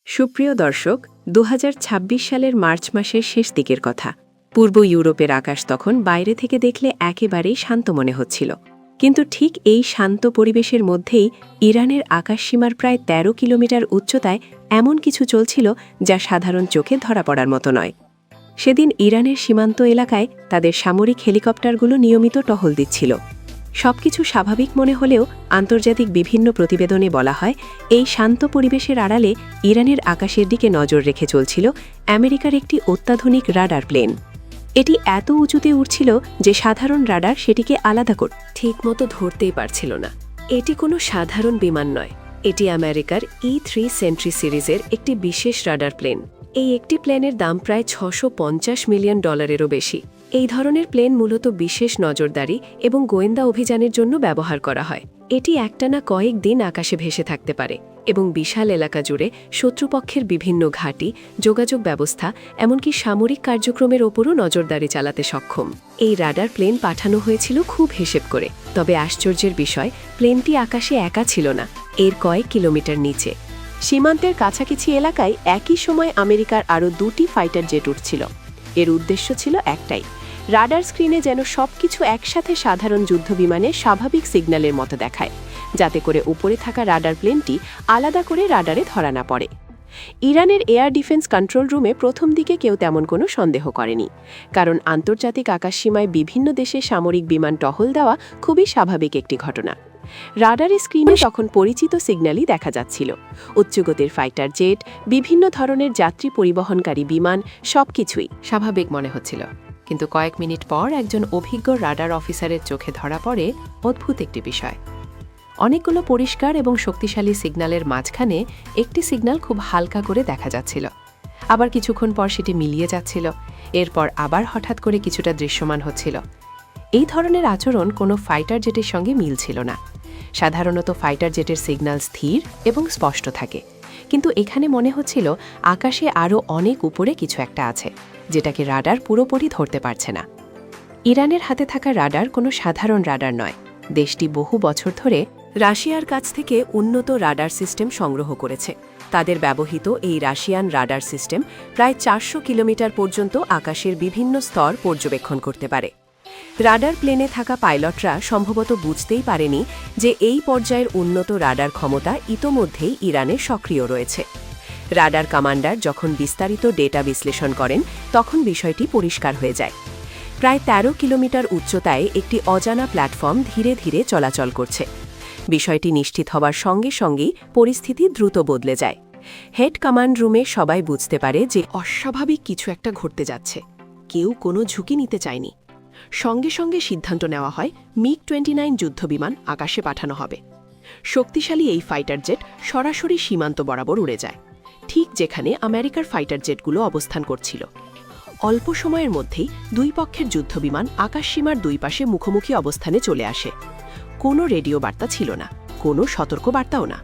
সুপ্রিয় দর্শক, ২০২৬ সালের মার্চ মাসের শেষ দিকের কথা। পূর্ব ইউরোপের আকাশ তখন বাইরে থেকে দেখলে একেবারেই শান্ত মনে হচ্ছিল। কিন্তু ঠিক এই শান্ত পরিবেশের মধ্যেই ইরানের আকাশসীমার প্রায় ১৩ কিলোমিটার উচ্চতায় এমন কিছু চলছিল যা সাধারণ চোখে ধরা পড়ার মতো নয়। সেদিন ইরানের সীমান্ত এলাকায় তাদের সামরিক হেলিকপ্টারগুলো নিয়মিত টহল দিচ্ছিল। সবকিছু স্বাভাবিক মনে হলেও আন্তর্জাতিক বিভিন্ন প্রতিবেদনে বলা হয়, এই শান্ত পরিবেশের আড়ালে ইরানের আকাশের দিকে নজর রেখে চলছিল আমেরিকার একটি অত্যাধুনিক রাডার প্লেন। এটি এত উঁচুতে উড়ছিল যে সাধারণ রাডার সেটিকে আলাদা করে ঠিকমতো ধরতেই পারছিল না। এটি কোনো সাধারণ বিমান নয়, এটি আমেরিকার E-3 সেন্ট্রি সিরিজের একটি বিশেষ রাডার প্লেন। এই একটি প্লেনের দাম প্রায় $৬৫০ মিলিয়ন বেশি। এই ধরনের প্লেন মূলত বিশেষ নজরদারি এবং গোয়েন্দা অভিযানের জন্য ব্যবহার করা হয়। এটি একটানা কয়েক দিন আকাশে ভেসে থাকতে পারে এবং বিশাল এলাকা জুড়ে শত্রুপক্ষের বিভিন্ন ঘাঁটি, যোগাযোগ ব্যবস্থা, এমনকি সামরিক কার্যক্রমের ওপরও নজরদারি চালাতে সক্ষম। এই রাডার প্লেন পাঠানো হয়েছিল খুব হিসেব করে। তবে আশ্চর্যের বিষয়, প্লেনটি আকাশে একা ছিল না, এর কয়েক কিলোমিটার নিচে সীমান্তের কাছাকাছি এলাকায় একই সময় আমেরিকার আরও 2টি ফাইটার জেট উঠছিল। এর উদ্দেশ্য ছিল একটাই, রাডার স্ক্রিনে যেন সবকিছু একসাথে সাধারণ যুদ্ধবিমানের স্বাভাবিক সিগন্যালের মতো দেখায়, যাতে করে উপরে থাকা রাডার প্লেনটি আলাদা করে রাডারে ধরা না পড়ে। ইরানের এয়ার ডিফেন্স কন্ট্রোল রুমে প্রথম দিকে কেউ তেমন কোনো সন্দেহ করেনি, কারণ আন্তর্জাতিক আকাশসীমায় বিভিন্ন দেশে সামরিক বিমান টহল দেওয়া খুবই স্বাভাবিক একটি ঘটনা। রাডারের স্ক্রিনে তখন পরিচিত সিগন্যালই দেখা যাচ্ছিল, উচ্চগতির ফাইটার জেট, বিভিন্ন ধরনের যাত্রী পরিবহনকারী বিমান, সবকিছুই স্বাভাবিক মনে হচ্ছিল। কিন্তু কয়েক মিনিট পর একজন অভিজ্ঞ রাডার অফিসারের চোখে ধরা পড়ে অদ্ভুত একটি বিষয়। অনেকগুলো পরিষ্কার এবং শক্তিশালী সিগন্যালের মাঝখানে একটি সিগন্যাল খুব হালকা করে দেখা যাচ্ছিল, আবার কিছুক্ষণ পর সেটি মিলিয়ে যাচ্ছিল, এরপর আবার হঠাৎ করে কিছুটা দৃশ্যমান হচ্ছিল। এই ধরনের আচরণ কোনো ফাইটার জেটের সঙ্গে মিল ছিল না। সাধারণত ফাইটার জেটের সিগন্যাল স্থির এবং স্পষ্ট থাকে, কিন্তু এখানে মনে হচ্ছিল আকাশে আরও অনেক উপরে কিছু একটা আছে, যেটাকে রাডার পুরোপুরি ধরতে পারছে না। ইরানের হাতে থাকা রাডার কোনো সাধারণ রাডার নয়। দেশটি বহু বছর ধরে রাশিয়ার কাছ থেকে উন্নত রাডার সিস্টেম সংগ্রহ করেছে। তাদের ব্যবহৃত এই রাশিয়ান রাডার সিস্টেম প্রায় 400 কিলোমিটার পর্যন্ত আকাশের বিভিন্ন স্তর পর্যবেক্ষণ করতে পারে। রাডার প্লেনে থাকা পাইলটরা সম্ভবত বুঝতেই পারেনি যে এই পর্যায়ের উন্নত রাডার ক্ষমতা ইতোমধ্যেই ইরানে সক্রিয় রয়েছে। রাডার কমান্ডার যখন বিস্তারিত ডেটা বিশ্লেষণ করেন, তখন বিষয়টি পরিষ্কার হয়ে যায়। প্রায় 13 কিলোমিটার উচ্চতায় একটি অজানা প্ল্যাটফর্ম ধীরে ধীরে চলাচল করছে। বিষয়টি নিশ্চিত হওয়ার সঙ্গে সঙ্গেই পরিস্থিতি দ্রুত বদলে যায়। হেড কমান্ড রুমে সবাই বুঝতে পারে যে অস্বাভাবিক কিছু একটা ঘটতে যাচ্ছে। কেউ কোনো ঝুঁকি নিতে চায়নি। সঙ্গে সঙ্গে সিদ্ধান্ত নেওয়া হয় MiG-29 যুদ্ধবিমান আকাশে পাঠানো হবে। শক্তিশালী এই ফাইটার জেট সরাসরি সীমান্ত বরাবর উড়ে যায়, ঠিক যেখানে আমেরিকার ফাইটার জেটগুলো অবস্থান করছিল। অল্প সময়ের মধ্যেই দুই পক্ষের যুদ্ধবিমান আকাশসীমার দুই পাশে মুখোমুখি অবস্থানে চলে আসে। কোনো রেডিও বার্তা ছিল না, কোনো সতর্ক বার্তাও না,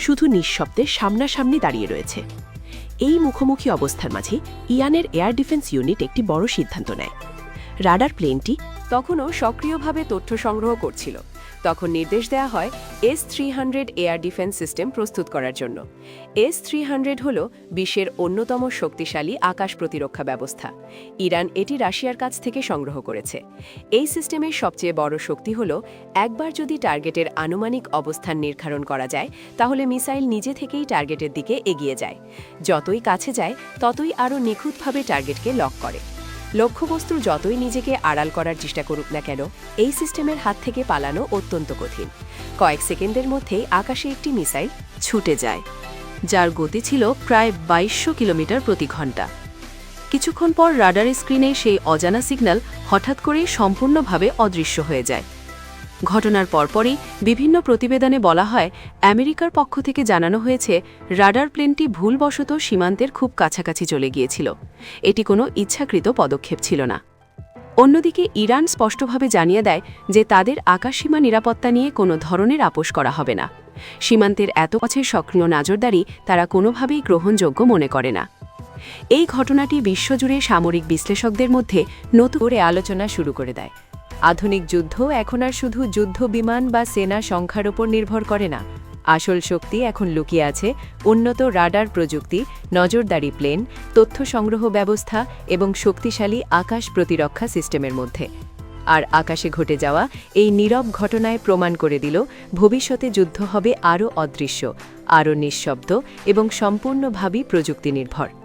শুধু নিঃশব্দে সামনাসামনি দাঁড়িয়ে রয়েছে। এই মুখোমুখি অবস্থার মাঝে ইরানের এয়ার ডিফেন্স ইউনিট একটি বড় সিদ্ধান্ত নেয়। রাডার প্লেনটি তখনও সক্রিয়ভাবে তথ্য সংগ্রহ করছিল। তখন নির্দেশ দেওয়া হয় S-300 এয়ার ডিফেন্স সিস্টেম প্রস্তুত করার জন্য। S-300 হল বিশ্বের অন্যতম শক্তিশালী আকাশ প্রতিরক্ষা ব্যবস্থা। ইরান এটি রাশিয়ার কাছ থেকে সংগ্রহ করেছে। এই সিস্টেমের সবচেয়ে বড় শক্তি হল, একবার যদি টার্গেটের আনুমানিক অবস্থান নির্ধারণ করা যায়, তাহলে মিসাইল নিজে থেকেই টার্গেটের দিকে এগিয়ে যায়। যতই কাছে যায়, ততই আরও নিখুঁতভাবে টার্গেটকে লক করে। লক্ষ্যবস্তু যতই নিজেকে আড়াল করার চেষ্টা করুক না কেন, এই সিস্টেমের হাত থেকে পালানো অত্যন্ত কঠিন। কয়েক সেকেন্ডের মধ্যেই আকাশে একটি মিসাইল ছুটে যায়, যার গতি ছিল প্রায় 2200 কিলোমিটার প্রতি ঘন্টা। কিছুক্ষণ পর রাডারের স্ক্রিনে সেই অজানা সিগন্যাল হঠাৎ করেই সম্পূর্ণভাবে অদৃশ্য হয়ে যায়। ঘটনার পরপরই বিভিন্ন প্রতিবেদনে বলা হয়, আমেরিকার পক্ষ থেকে জানানো হয়েছে রাডার প্লেনটি ভুলবশত সীমান্তের খুব কাছাকাছি চলে গিয়েছিল। এটি কোনো ইচ্ছাকৃত পদক্ষেপ ছিল না। অন্যদিকে ইরান স্পষ্টভাবে জানিয়ে দেয় যে তাদের আকাশসীমা নিরাপত্তা নিয়ে কোনো ধরনের আপোষ করা হবে না। সীমান্তের এত কাছের সক্রিয় নজরদারি তারা কোনোভাবেই গ্রহণযোগ্য মনে করে না। এই ঘটনাটি বিশ্বজুড়ে সামরিক বিশ্লেষকদের মধ্যে নতুন করে আলোচনা শুরু করে দেয়। আধুনিক যুদ্ধ এখন আর শুধু যুদ্ধ বিমান বা সেনা সংখ্যার ওপর নির্ভর করে না, আসল শক্তি এখন লুকিয়ে আছে উন্নত রাডার প্রযুক্তি, নজরদারি প্লেন, তথ্য সংগ্রহ ব্যবস্থা এবং শক্তিশালী আকাশ প্রতিরক্ষা সিস্টেমের মধ্যে। আর আকাশে ঘটে যাওয়া এই নীরব ঘটনায় প্রমাণ করে দিল ভবিষ্যতে যুদ্ধ হবে আরও অদৃশ্য, আরও নিঃশব্দ এবং সম্পূর্ণভাবেই প্রযুক্তি নির্ভর।